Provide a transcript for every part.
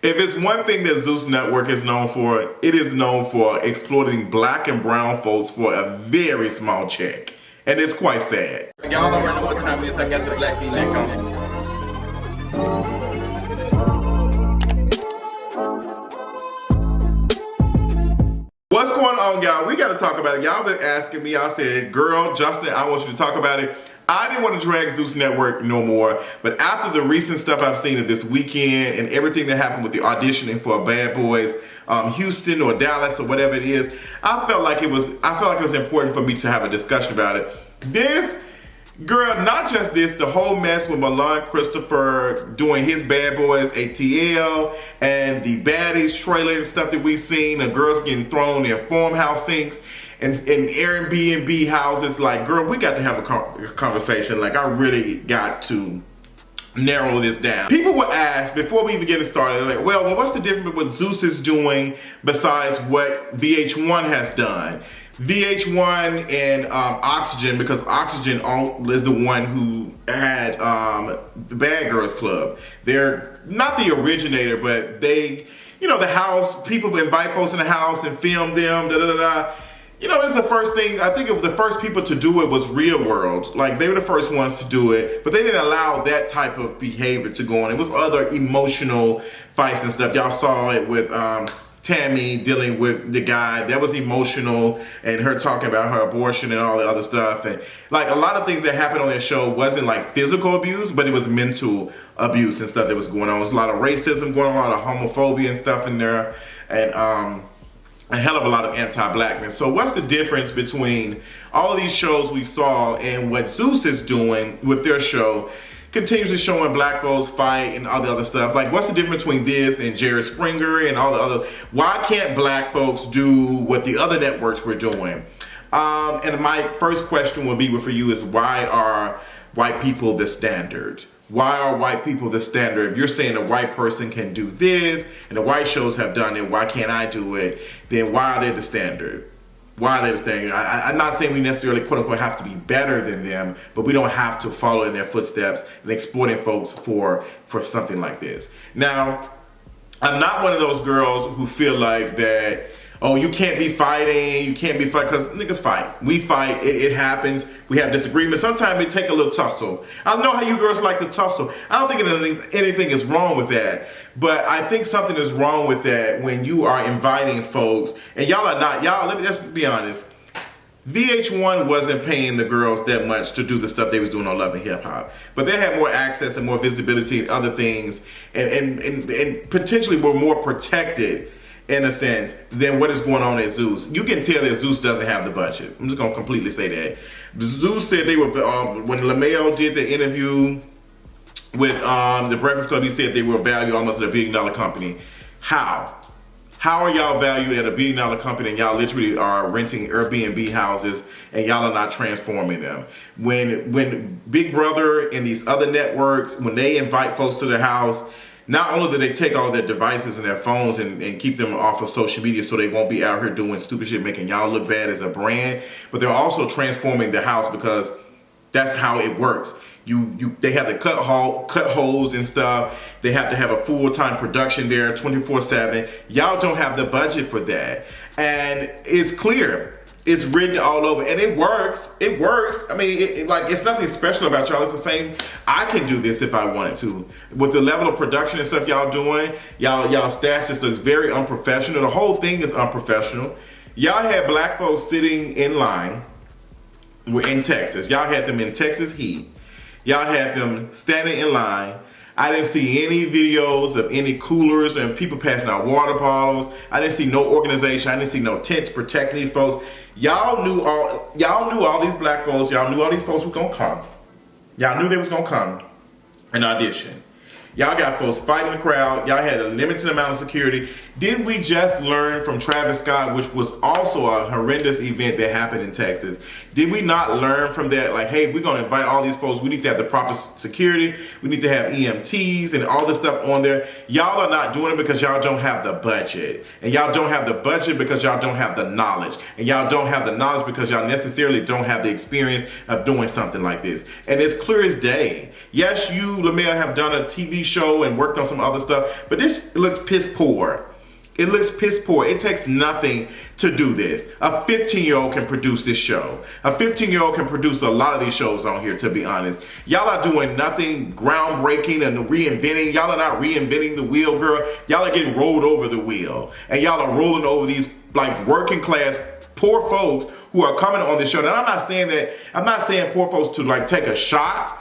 If it's one thing that Zeus Network is known for, it is known for exploiting black and brown folks for a very small check. And it's quite sad. Y'all already know what time it is. I got the black V-neck on. What's going on, y'all? We got to talk about it. Y'all been asking me. I said, girl, Justin, I want you to talk about it. I didn't want to drag Zeus Network no more, but after the recent stuff I've seen of this weekend and everything that happened with the auditioning for Bad Boyz Houston or Dallas or whatever it is, I felt like it was important for me to have a discussion about it. This girl, not just this, the whole mess with Milan Christopher doing his Bad Boyz ATL and the Baddies trailer and stuff that we've seen, the girls getting thrown in farmhouse sinks and Airbnb houses. Like, girl, we got to have a conversation. Like, I really got to narrow this down. People would ask, before we even get started, like, well, what's the difference with what Zeus is doing besides what VH1 has done? VH1 and Oxygen, because Oxygen is the one who had the Bad Girls Club. They're not the originator, but they, you know, the house, people invite folks in the house and film them, da-da-da-da. You know, it's the first thing, I think the first people to do it was Real World. Like, they were the first ones to do it, but they didn't allow that type of behavior to go on. It was other emotional fights and stuff. Y'all saw it with Tammy dealing with the guy. That was emotional, and her talking about her abortion and all the other stuff. And like, a lot of things that happened on that show wasn't like physical abuse, but it was mental abuse and stuff that was going on. There was a lot of racism going on, a lot of homophobia and stuff in there, and a hell of a lot of anti-blackness. So what's the difference between all of these shows we saw and what Zeus is doing with their show, continuously showing black folks fight and all the other stuff? Like, what's the difference between this and Jerry Springer and all the other? Why can't black folks do what the other networks were doing? And my first question would be for you is, why are white people the standard? Why are white people the standard? If you're saying a white person can do this and the white shows have done it, why can't I do it? Then why are they the standard? Why are they the standard? I'm not saying we necessarily, quote unquote, have to be better than them, but we don't have to follow in their footsteps and exploiting folks for something like this. Now, I'm not one of those girls who feel like that, oh, you can't be fighting, because niggas fight. We fight, it happens, we have disagreements. Sometimes it take a little tussle. I know how you girls like to tussle. I don't think anything is wrong with that, but I think something is wrong with that when you are inviting folks, and y'all are not, let's be honest, VH1 wasn't paying the girls that much to do the stuff they was doing on Love and Hip Hop, but they had more access and more visibility and other things, and potentially were more protected in a sense than what is going on at Zeus. You can tell that Zeus doesn't have the budget. I'm just gonna completely say that. Zeus said they were, when LaMail did the interview with the Breakfast Club, he said they were valued almost at $1 billion company. How? How are y'all valued at $1 billion company and y'all literally are renting Airbnb houses and y'all are not transforming them? When Big Brother and these other networks, when they invite folks to their house, not only do they take all their devices and their phones and keep them off of social media so they won't be out here doing stupid shit, making y'all look bad as a brand, but they're also transforming the house, because that's how it works. They have to cut holes and stuff. They have to have a full-time production there 24/7. Y'all don't have the budget for that. And it's clear. It's written all over, and it works. It works. I mean, it's nothing special about y'all. It's the same. I can do this if I wanted to. With the level of production and stuff y'all doing, y'all staff just looks very unprofessional. The whole thing is unprofessional. Y'all had black folks sitting in line. We're in Texas. Y'all had them in Texas heat. Y'all had them standing in line. I didn't see any videos of any coolers and people passing out water bottles. I didn't see no organization. I didn't see no tents protecting these folks. Y'all knew all these black folks. Y'all knew all these folks were gonna come. Y'all knew they was gonna come and audition. Y'all got folks fighting the crowd. Y'all had a limited amount of security. Didn't we just learn from Travis Scott, which was also a horrendous event that happened in Texas? Did we not learn from that? Like, hey, we're gonna invite all these folks. We need to have the proper security. We need to have EMTs and all this stuff on there. Y'all are not doing it because y'all don't have the budget. And y'all don't have the budget because y'all don't have the knowledge. And y'all don't have the knowledge because y'all necessarily don't have the experience of doing something like this. And it's clear as day. Yes, you, LaMail, have done a TV show and worked on some other stuff, but this looks piss poor. It looks piss poor. It takes nothing to do this. A 15-year-old can produce this show. A 15-year-old can produce a lot of these shows on here, to be honest. Y'all are doing nothing groundbreaking and reinventing. Y'all are not reinventing the wheel, girl. Y'all are getting rolled over the wheel. And y'all are rolling over these like working class poor folks who are coming on this show. Now, I'm not saying poor folks to like take a shot.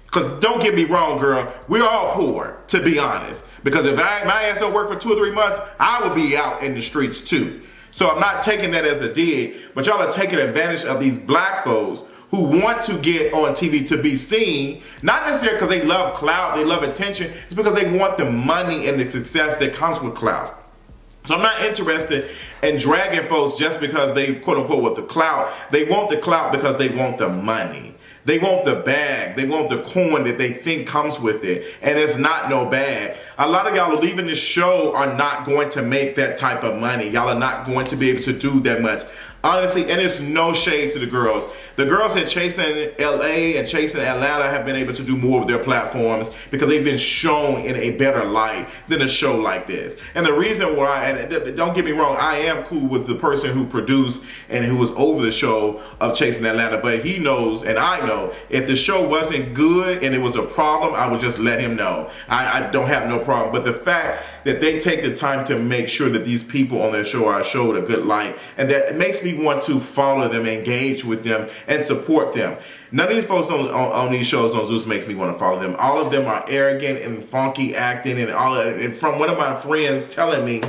Because don't get me wrong, girl, we're all poor, to be honest. Because if my ass don't work for 2 or 3 months, I will be out in the streets too. So I'm not taking that as a dig, but y'all are taking advantage of these black folks who want to get on TV to be seen, not necessarily because they love clout, they love attention, it's because they want the money and the success that comes with clout. So I'm not interested in dragging folks just because they quote unquote want the clout. They want the clout because they want the money. They want the bag. They want the coin that they think comes with it. And it's not no bag. A lot of y'all leaving this show are not going to make that type of money. Y'all are not going to be able to do that much. Honestly, and it's no shade to the girls. The girls at Chasing LA and Chasing Atlanta have been able to do more of their platforms because they've been shown in a better light than a show like this. And the reason why, and don't get me wrong, I am cool with the person who produced and who was over the show of Chasing Atlanta, but he knows, and I know, if the show wasn't good and it was a problem, I would just let him know. I don't have no problem. But the fact that they take the time to make sure that these people on their show are showed a good light, and that it makes me want to follow them, engage with them, and support them. None of these folks on these shows on Zeus makes me want to follow them. All of them are arrogant and funky acting, and all of, and from one of my friends telling me,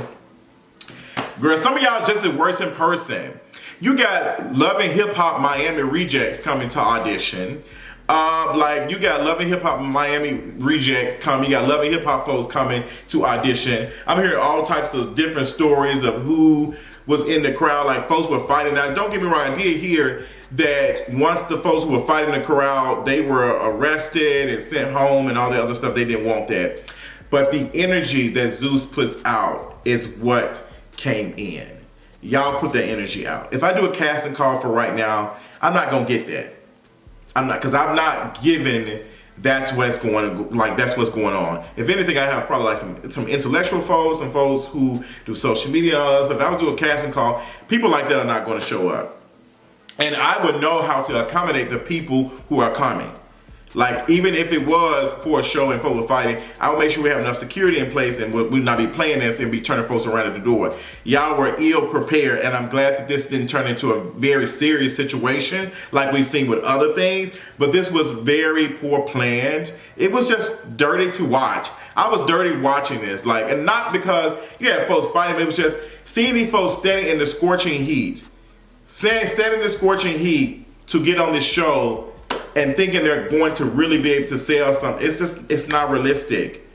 girl, some of y'all just as worse in person. You got Love and Hip Hop Miami rejects coming to audition. Like you got Love and Hip Hop Miami rejects coming. You got Love and Hip Hop folks coming to audition. I'm hearing all types of different stories of who was in the crowd. Like folks were fighting. Now, don't get me wrong. I did hear that once the folks who were fighting the crowd, they were arrested and sent home and all the other stuff. They didn't want that. But the energy that Zeus puts out is what came in. Y'all put that energy out. If I do a casting call for right now, I'm not gonna get that. I'm not, because I'm not given that's what's going on. If anything, I have probably like some intellectual folks, some folks who do social media and all that stuff. If I was doing a casting call, people like that are not going to show up. And I would know how to accommodate the people who are coming. Like, even if it was for a show and folks were fighting, I would make sure we have enough security in place and we'd not be playing this and be turning folks around at the door. Y'all were ill prepared, and I'm glad that this didn't turn into a very serious situation like we've seen with other things, but this was very poor planned. It was just dirty to watch. I was dirty watching this, like, and not because you had folks fighting, but it was just seeing these folks standing in the scorching heat, standing in the scorching heat to get on this show and thinking they're going to really be able to sell something. It's not realistic.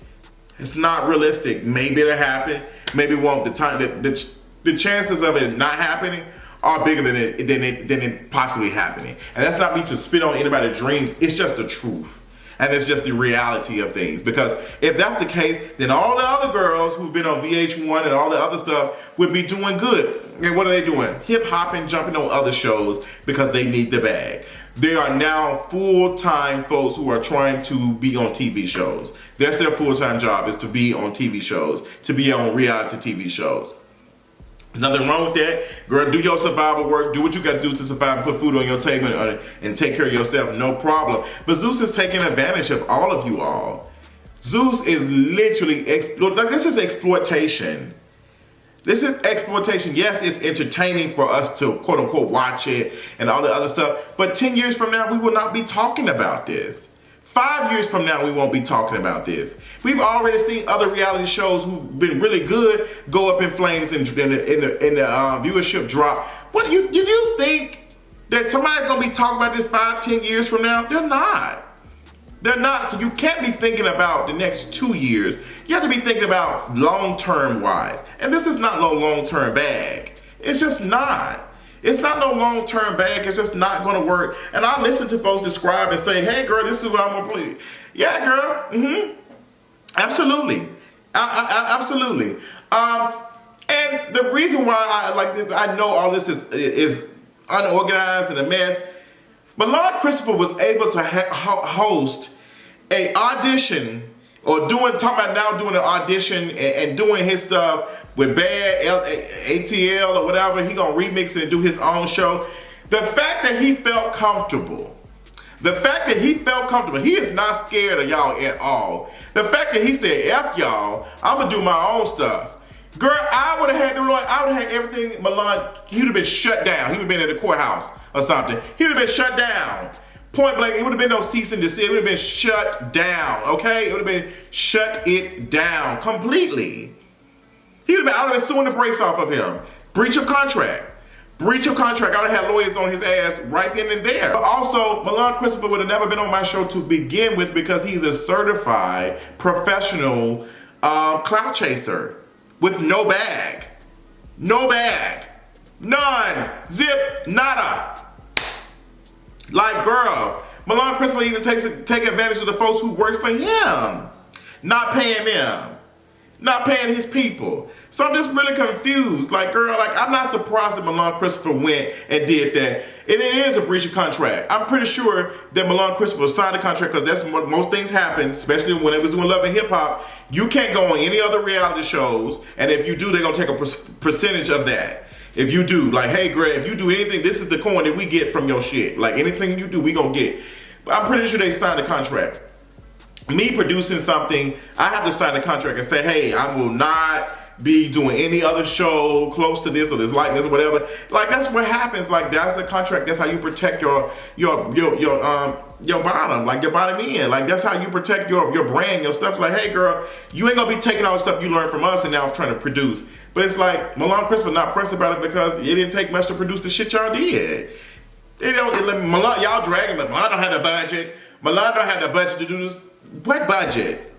It's not realistic. Maybe it'll happen, maybe it won't. The chances of it not happening are bigger than it possibly happening. And that's not me to spit on anybody's dreams. It's just the truth. And it's just the reality of things. Because if that's the case, then all the other girls who've been on VH1 and all the other stuff would be doing good. And what are they doing? Hip hopping, jumping on other shows because they need the bag. There are now full-time folks who are trying to be on TV shows. That's their full-time job, is to be on TV shows, to be on reality TV shows. Nothing wrong with that. Girl, do your survival work. Do what you got to do to survive and put food on your table and take care of yourself. No problem. But Zeus is taking advantage of all of you all. Zeus is literally, this is exploitation. This is exploitation. Yes, it's entertaining for us to quote unquote watch it and all the other stuff. But 10 years from now, we will not be talking about this. 5 years from now, we won't be talking about this. We've already seen other reality shows who've been really good go up in flames and the viewership drop. What do you think that somebody's gonna be talking about this 5-10 years from now? They're not. They're not. So you can't be thinking about the next 2 years. You have to be thinking about long-term wise. And this is not no long-term bag. It's just not. It's not no long-term bag. It's just not going to work. And I listen to folks describe and say, hey, girl, this is what I'm going to play. Yeah, girl. Absolutely. Absolutely. And the reason why I know all this is unorganized and a mess, but Lord Christopher was able to host an audition Or talking about now doing an audition and doing his stuff with Bad ATL or whatever. He gonna remix it and do his own show. The fact that he felt comfortable, he is not scared of y'all at all. The fact that he said, F y'all, I'm gonna do my own stuff. Girl, I would have had everything, Milan, he would have been shut down. He would have been in the courthouse or something. He would have been shut down. Point blank, it would have been no cease and desist. It would have been shut down, okay? It would have been shut it down completely. I would have been suing the brakes off of him. Breach of contract. Breach of contract. I would have had lawyers on his ass right then and there. But also, Milan Christopher would have never been on my show to begin with because he's a certified professional clout chaser with no bag. No bag. None. Zip. Nada. Like, girl, Milan Christopher even take advantage of the folks who works for him. Not paying them. Not paying his people. So I'm just really confused. Like, girl, like, I'm not surprised that Milan Christopher went and did that. And it is a breach of contract. I'm pretty sure that Milan Christopher signed a contract because that's what most things happen, especially when it was doing Love and Hip Hop. You can't go on any other reality shows, and if you do, they're gonna take a percentage of that. If you do, like, hey, Greg, if you do anything, this is the coin that we get from your shit. Like, anything you do, we gonna get. But I'm pretty sure they signed a contract. Me producing something, I have to sign a contract and say, hey, I will not be doing any other show close to this or this likeness or whatever. Like, that's what happens. Like, that's the contract. That's how you protect your bottom, like your bottom end. Like, that's how you protect your brand, your stuff. Like, hey, girl, you ain't gonna be taking all the stuff you learned from us and now trying to produce. But it's like, Milan Christopher not pressed about it because it didn't take much to produce the shit y'all did. Y'all dragging, but Milan don't have the budget. Milan don't have the budget to do this. What budget?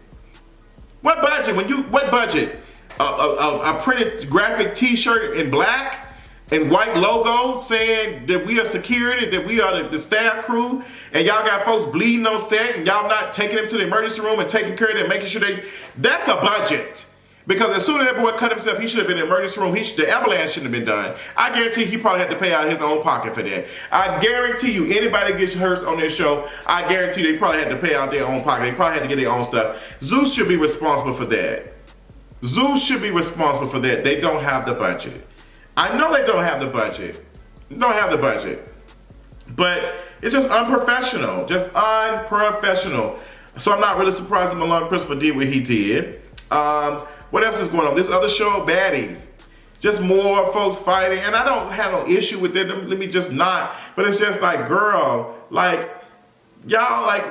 What budget? What budget? A printed graphic t-shirt in black and white logo saying that we are security, that we are the staff crew, and y'all got folks bleeding on set and y'all not taking them to the emergency room and taking care of them, making sure that's a budget. Because as soon as that boy cut himself, he should have been in the emergency room. The ambulance shouldn't have been done. I guarantee he probably had to pay out of his own pocket for that. I guarantee you, anybody gets hurt on this show, I guarantee they probably had to pay out their own pocket. They probably had to get their own stuff. Zeus should be responsible for that. Zeus should be responsible for that. They don't have the budget. I know they don't have the budget. They don't have the budget. But it's just unprofessional. Just unprofessional. So I'm not really surprised that Milan Christopher did what he did. What else is going on? This other show, Baddies. Just more folks fighting. And I don't have no issue with it. Let me just not. But it's just like, girl, like, y'all, like,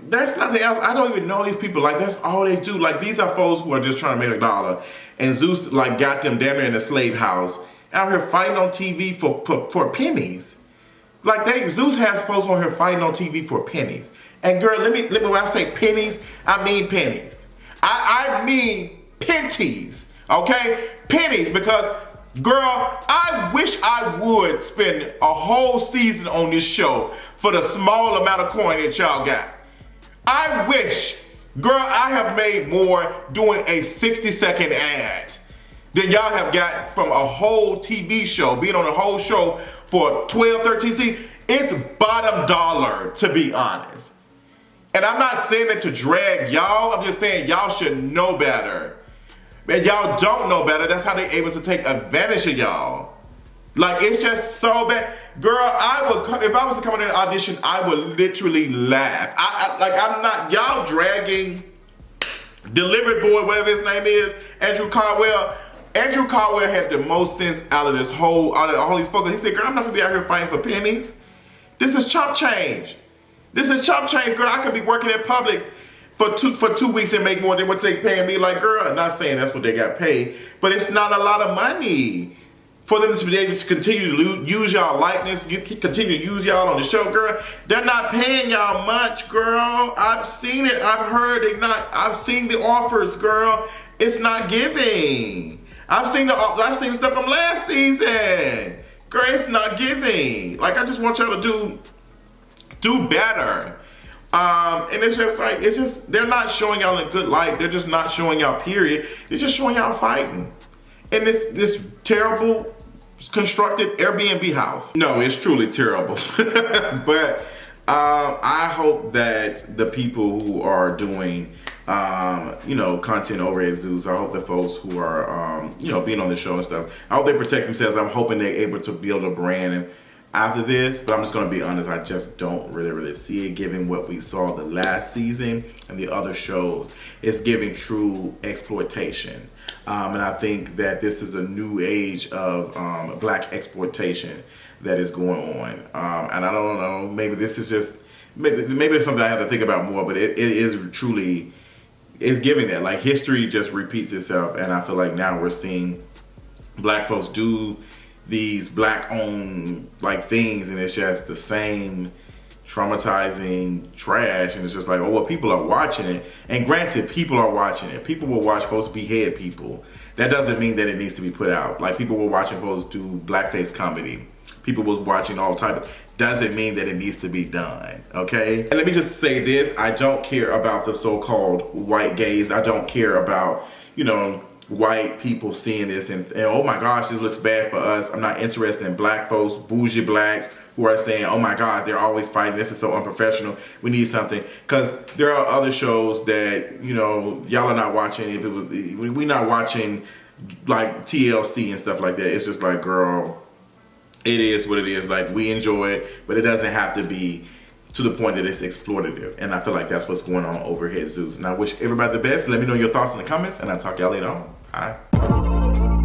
there's nothing else. I don't even know these people. Like, that's all they do. Like, these are folks who are just trying to make $1. And Zeus, like, got them damn near in a slave house. Out here fighting on TV for pennies. Like, Zeus has folks on here fighting on TV for pennies. And girl, let me when I say pennies, I mean pennies. I mean penties, okay? Pennies, because girl, I wish I would spend a whole season on this show for the small amount of coin that y'all got. I wish, girl, I have made more doing a 60-second ad than y'all have got from a whole TV show, being on a whole show for 12, 13 seasons. It's bottom dollar, to be honest. And I'm not saying that to drag y'all, I'm just saying y'all should know better. Man, y'all don't know better. That's how they're able to take advantage of y'all. Like, it's just so bad. Girl, if I was to come in an audition, I would literally laugh. I'm not, y'all dragging Delivered Boy, whatever his name is, Andrew Caldwell. Andrew Caldwell had the most sense out of this whole, out of all these folks. He said, girl, I'm not gonna be out here fighting for pennies. This is chump change. This is chump change, girl. I could be working at Publix for two weeks and make more than what they paying me. Like, girl, I'm not saying that's what they got paid, but it's not a lot of money for them to be able to continue to use y'all likeness, continue to use y'all on the show, girl. They're not paying y'all much, girl. I've seen it. I've heard it. I've seen the offers, girl. It's not giving. I've seen the stuff from last season. Girl, it's not giving. Like, I just want y'all to do better. And it's just like, they're not showing y'all in a good light. They're just not showing y'all, period. They're just showing y'all fighting in this terrible constructed Airbnb house. No, it's truly terrible. But I hope that the people who are doing content over at Zeus. I hope the folks who are, being on the show and stuff, I hope they protect themselves. I'm hoping they're able to build a brand after this, but I'm just going to be honest, I just don't really see it, given what we saw the last season and the other shows. It's giving true exploitation. And I think that this is a new age of black exploitation that is going on. And I don't know, maybe this is just, maybe it's something I have to think about more, but it is truly, it's giving that. Like, history just repeats itself, and I feel like now we're seeing black folks do these black owned like things, and it's just the same traumatizing trash, and it's just like, oh well, people are watching it. And granted, people are watching it. People will watch folks behead people. That doesn't mean that it needs to be put out. Like, people were watching folks do blackface comedy. People was watching all type of, doesn't mean that it needs to be done, okay? And let me just say this, I don't care about the so-called white gays. I don't care about, white people seeing this and oh my gosh, this looks bad for us. I'm not interested in black folks, bougie blacks, who are saying, oh my gosh, they're always fighting. This is so unprofessional. We need something. Because there are other shows that, y'all are not watching. If it was, we're not watching like TLC and stuff like that. It's just like, girl, it is what it is. Like, we enjoy it, but it doesn't have to be to the point that it's exploitative. And I feel like that's what's going on over here at Zeus. And I wish everybody the best. Let me know your thoughts in the comments, and I'll talk to y'all later on. Bye.